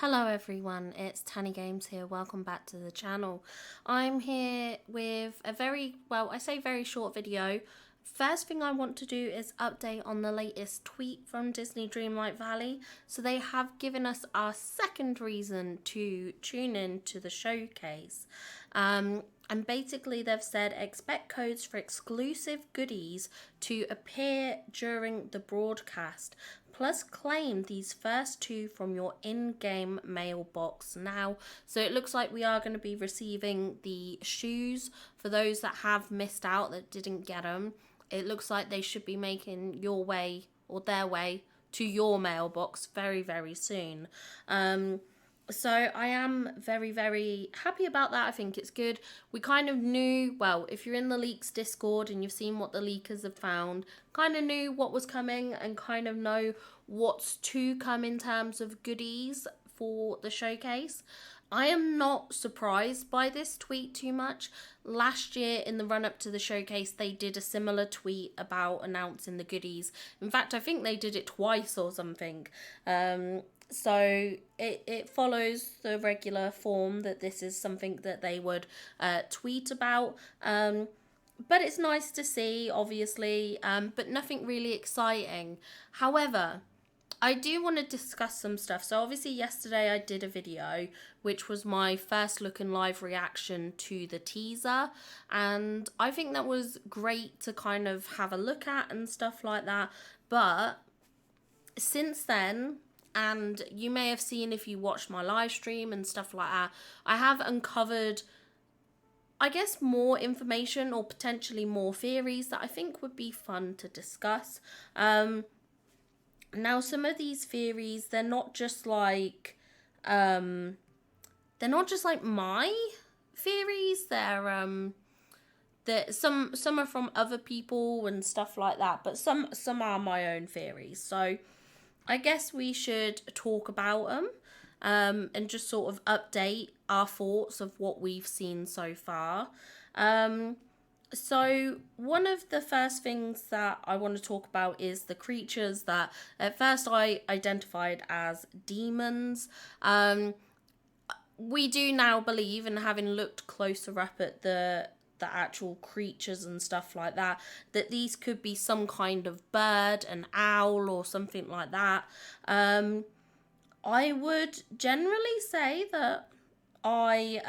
Hello everyone, it's Tanny Games here. Welcome back to the channel. I'm here with a I say very short video. First thing I want to do is update on the latest tweet from Disney Dreamlight Valley. So they have given us our second reason to tune in to the showcase. And basically they've said expect codes for exclusive goodies to appear during the broadcast. Plus claim these first two from your in-game mailbox now. So it looks like we are going to be receiving the shoes for those that have missed out, that didn't get them. It looks like they should be making your way or their way to your mailbox very, very soon. So I am very, very happy about that. I think it's good. We kind of knew, well, if you're in the Leaks Discord and you've seen what the leakers have found, kind of knew what was coming and kind of know what's to come in terms of goodies for the showcase. I am not surprised by this tweet too much. Last year in the run up to the showcase, they did a similar tweet about announcing the goodies. In fact, I think they did it twice or something. So it follows the regular form that this is something that they would tweet about. But it's nice to see, obviously, but nothing really exciting. However, I do want to discuss some stuff. So obviously yesterday I did a video which was my first look and live reaction to the teaser, and I think that was great to kind of have a look at and stuff like that. But since then, and you may have seen if you watched my live stream and stuff like that, I have uncovered, I guess, more information or potentially more theories that I think would be fun to discuss. Now, some of these theories, they're not just like my theories. Some are from other people and stuff like that, but some are my own theories. So I guess we should talk about them and just sort of update our thoughts of what we've seen so far. So one of the first things that I want to talk about is the creatures that at first I identified as demons. We do now believe, and having looked closer up at the actual creatures and stuff like that, that these could be some kind of bird, an owl or something like that. I would generally say that I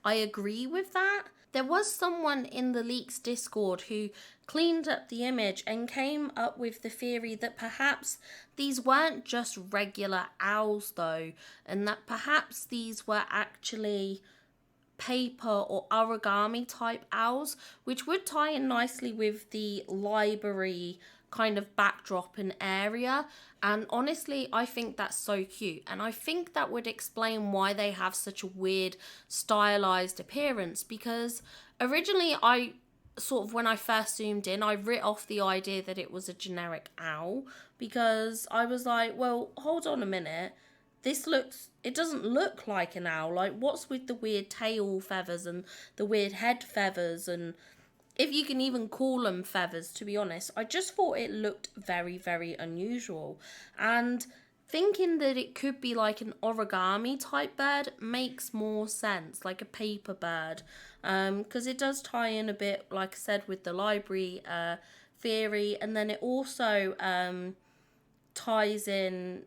agree with that. There was someone in the Leaks Discord who cleaned up the image and came up with the theory that perhaps these weren't just regular owls though, and that perhaps these were actually paper or origami type owls, which would tie in nicely with the library kind of backdrop and area. And honestly, I think that's so cute, and I think that would explain why they have such a weird stylized appearance, because originally I sort of, when I first zoomed in, I writ off the idea that it was a generic owl, because I was like, well, hold on a minute, it doesn't look like an owl. Like, what's with the weird tail feathers and the weird head feathers, and if you can even call them feathers, to be honest. I just thought it looked very, very unusual. And thinking that it could be like an origami type bird makes more sense, like a paper bird. Because it does tie in a bit, like I said, with the library theory. And then it also ties in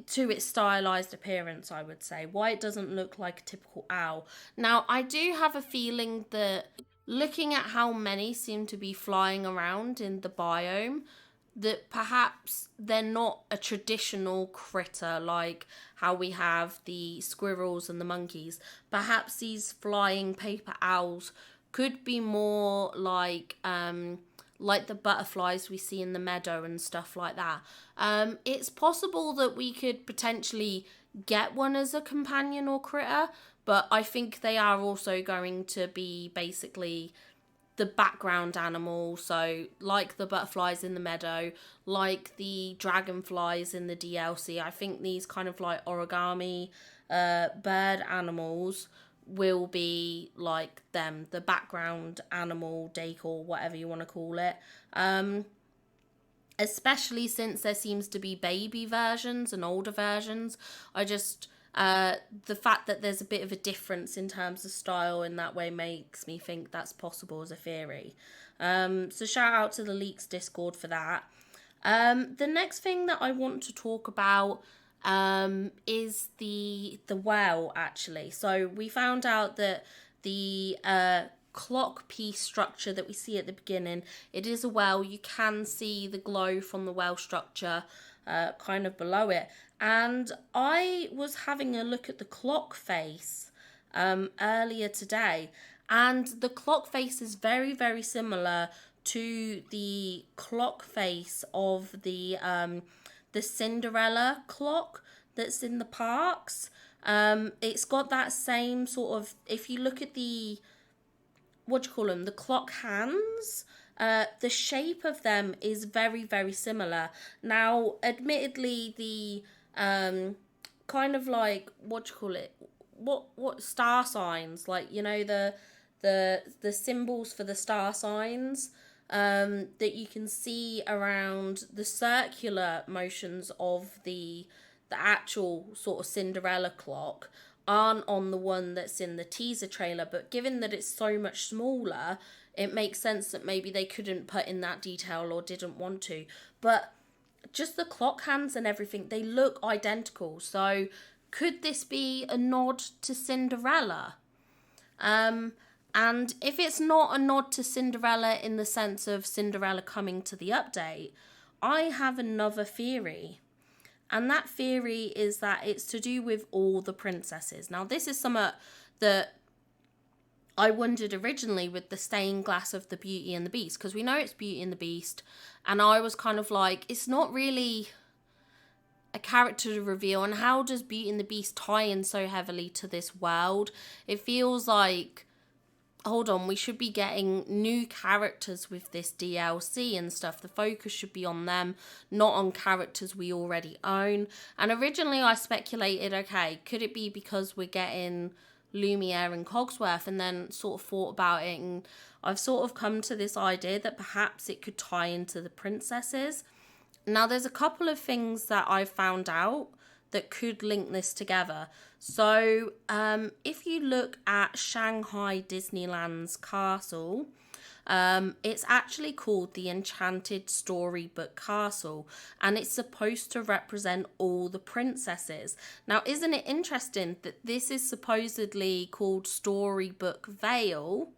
to its stylized appearance, I would say, why it doesn't look like a typical owl. Now, I do have a feeling that looking at how many seem to be flying around in the biome, that perhaps they're not a traditional critter like how we have the squirrels and the monkeys. Perhaps these flying paper owls could be more like the butterflies we see in the meadow and stuff like that. It's possible that we could potentially get one as a companion or critter, but I think they are also going to be basically the background animal. So like the butterflies in the meadow, like the dragonflies in the DLC, I think these kind of like origami bird animals will be like them, the background animal decor, whatever you want to call it. especially since there seems to be baby versions and older versions. I just the fact that there's a bit of a difference in terms of style in that way makes me think that's possible as a theory. So shout out to the Leaks Discord for that. The next thing that I want to talk about is the well, actually. So we found out that the clock piece structure that we see at the beginning, it is a well. You can see the glow from the well structure kind of below it. And I was having a look at the clock face earlier today, and the clock face is very, very similar to the clock face of the Cinderella clock that's in the parks. It's got that same sort of, if you look at the, what do you call them, the clock hands, the shape of them is very, very similar. Now, admittedly, the kind of like, what do you call it, what star signs, like, you know, the symbols for the star signs that you can see around the circular motions of the actual sort of Cinderella clock aren't on the one that's in the teaser trailer, but given that it's so much smaller, it makes sense that maybe they couldn't put in that detail or didn't want to. But just the clock hands and everything, they look identical. So could this be a nod to Cinderella? And if it's not a nod to Cinderella in the sense of Cinderella coming to the update, I have another theory. And that theory is that it's to do with all the princesses. Now, this is something that I wondered originally with the stained glass of the Beauty and the Beast, because we know it's Beauty and the Beast. And I was kind of like, it's not really a character reveal. And how does Beauty and the Beast tie in so heavily to this world? It feels like, hold on, we should be getting new characters with this DLC and stuff. The focus should be on them, not on characters we already own. And originally I speculated, okay, could it be because we're getting Lumiere and Cogsworth? And then sort of thought about it, and I've sort of come to this idea that perhaps it could tie into the princesses. Now, there's a couple of things that I've found out that could link this together. So if you look at Shanghai Disneyland's castle, it's actually called the Enchanted Storybook Castle, and it's supposed to represent all the princesses. Now, isn't it interesting that this is supposedly called Storybook Vale,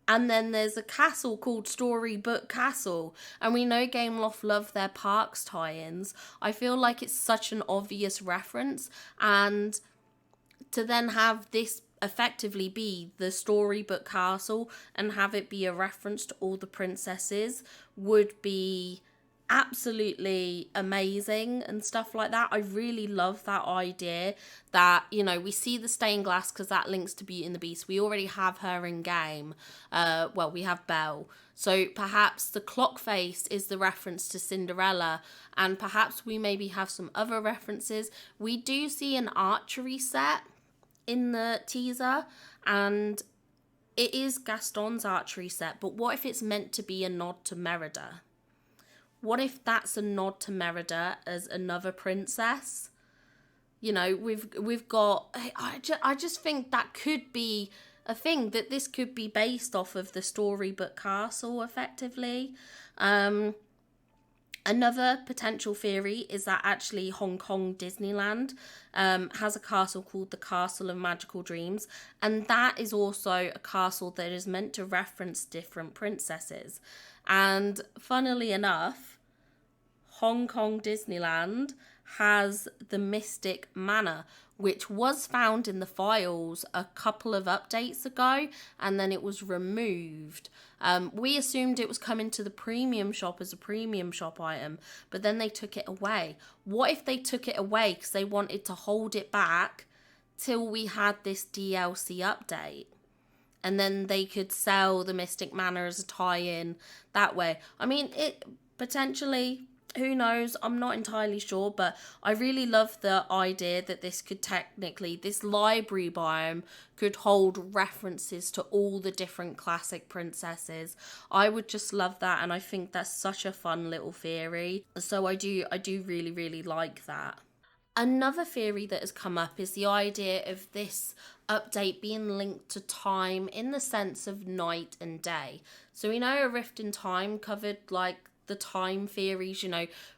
and then there's a castle called Storybook Castle. And we know Gameloft love their parks tie-ins. I feel like it's such an obvious reference. And to then have this effectively be the Storybook Castle and have it be a reference to all the princesses would be absolutely amazing and stuff like that. I really love that idea that, you know, we see the stained glass because that links to Beauty and the Beast. We already have her in game. Well, we have Belle. So perhaps the clock face is the reference to Cinderella, and perhaps we maybe have some other references. We do see an archery set in the teaser, and it is Gaston's archery set, but what if it's meant to be a nod to Merida? What if that's a nod to Merida as another princess? You know, we've got, I just think that could be a thing, that this could be based off of the Storybook Castle effectively. Another potential theory is that actually Hong Kong Disneyland has a castle called the Castle of Magical Dreams, and that is also a castle that is meant to reference different princesses. And funnily enough, Hong Kong Disneyland has the Mystic Manor, which was found in the files a couple of updates ago, and then it was removed. We assumed it was coming to the premium shop as a premium shop item, but then they took it away. What if they took it away because they wanted to hold it back till we had this DLC update? And then they could sell the Mystic Manor as a tie-in that way. I mean, it potentially, Who knows? I'm not entirely sure, but I really love the idea that this library biome could hold references to all the different classic princesses. I would just love that, and I think that's such a fun little theory. So I do really, really like that. Another theory that has come up is the idea of this update being linked to time in the sense of night and day. So we know A Rift in Time covered like the time theories,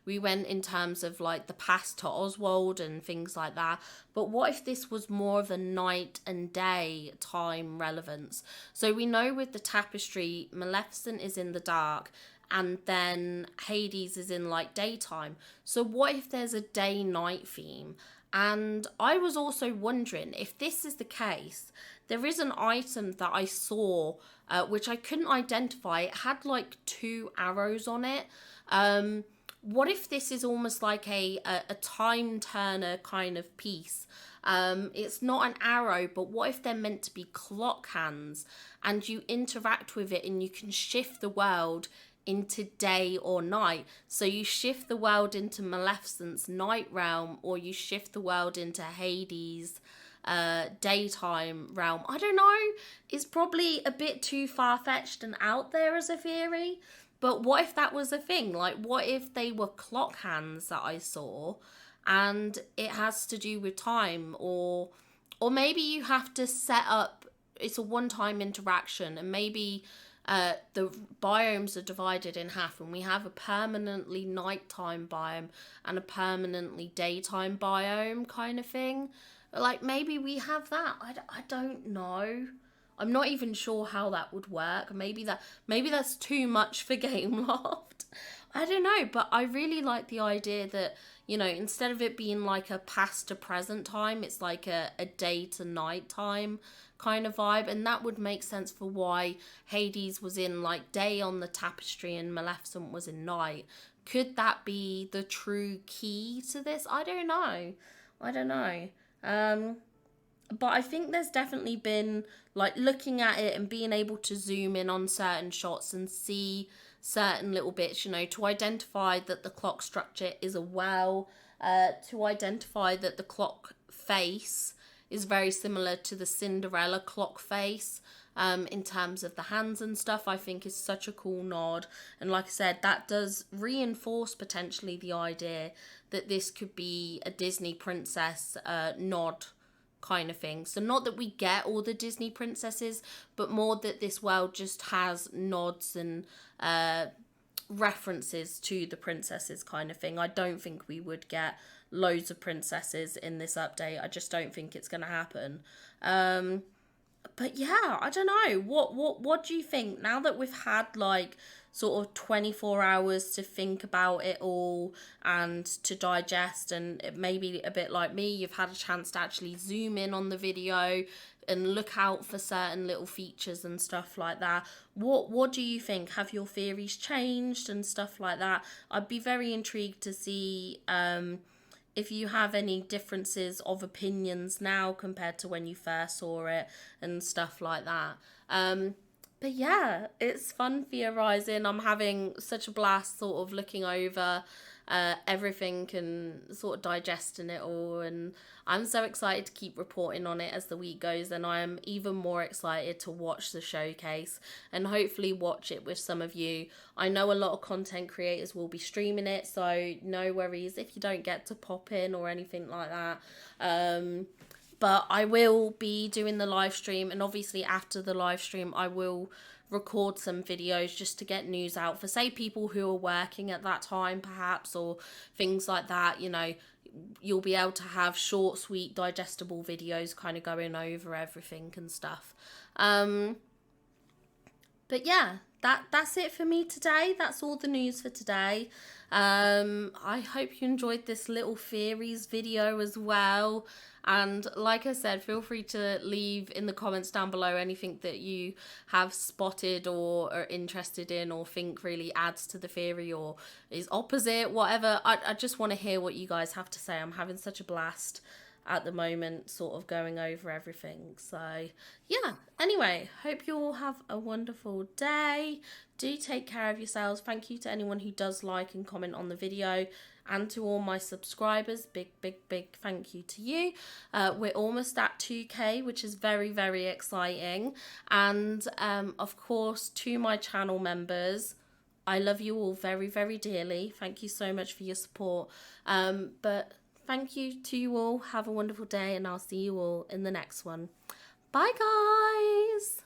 we went in terms of like the past to Oswald and things like that. But what if this was more of a night and day time relevance? So we know with the tapestry, Maleficent is in the dark and then Hades is in like daytime. So what if there's a day night theme? And I was also wondering if this is the case, there is an item that I saw which I couldn't identify. It had like 2 arrows on it. What if this is almost like a time turner kind of piece? It's not an arrow, but what if they're meant to be clock hands and you interact with it and you can shift the world into day or night? So you shift the world into Maleficent's night realm, or you shift the world into Hades' daytime realm. I don't know. It's probably a bit too far-fetched and out there as a theory. But what if that was a thing? Like, what if they were clock hands that I saw and it has to do with time? Or maybe you have to set up, it's a one-time interaction, and maybe the biomes are divided in half and we have a permanently nighttime biome and a permanently daytime biome kind of thing. Like, maybe we have that. I don't know. I'm not even sure how that would work. Maybe that's too much for Game Loft. I don't know, but I really like the idea that, instead of it being like a past to present time, it's like a day to night time kind of vibe. And that would make sense for why Hades was in like day on the tapestry and Maleficent was in night. Could that be the true key to this? I don't know. But I think there's definitely been, like, looking at it and being able to zoom in on certain shots and see certain little bits, to identify that the clock structure is a well, to identify that the clock face is very similar to the Cinderella clock face, in terms of the hands and stuff. I think is such a cool nod. And like I said, that does reinforce potentially the idea that this could be a Disney princess nod kind of thing. So not that we get all the Disney princesses, but more that this world just has nods and references to the princesses kind of thing. I don't think we would get loads of princesses in this update. I just don't think it's going to happen. But yeah, I don't know. What do you think now that we've had like sort of 24 hours to think about it all and to digest, and maybe a bit like me, you've had a chance to actually zoom in on the video and look out for certain little features and stuff like that. What do you think? Have your theories changed and stuff like that? I'd be very intrigued to see if you have any differences of opinions now compared to when you first saw it and stuff like that. But yeah, it's fun theorising. I'm having such a blast sort of looking over everything and sort of digesting it all. And I'm so excited to keep reporting on it as the week goes. And I am even more excited to watch the showcase and hopefully watch it with some of you. I know a lot of content creators will be streaming it, so no worries if you don't get to pop in or anything like that. But I will be doing the live stream, and obviously after the live stream I will record some videos just to get news out for, say, people who are working at that time perhaps, or things like that. You'll be able to have short, sweet, digestible videos kind of going over everything and stuff. But yeah, that's it for me today. That's all the news for today. I hope you enjoyed this little theories video as well. And like I said, feel free to leave in the comments down below anything that you have spotted or are interested in or think really adds to the theory or is opposite, whatever. I just want to hear what you guys have to say. I'm having such a blast. at the moment, sort of going over everything. So yeah, anyway, hope you all have a wonderful day. Do take care of yourselves. Thank you to anyone who does like and comment on the video, and to all my subscribers, big thank you to you. We're almost at 2k, which is very exciting. And of course, to my channel members, I love you all very dearly. Thank you so much for your support. But thank you to you all. Have a wonderful day, and I'll see you all in the next one. Bye, guys.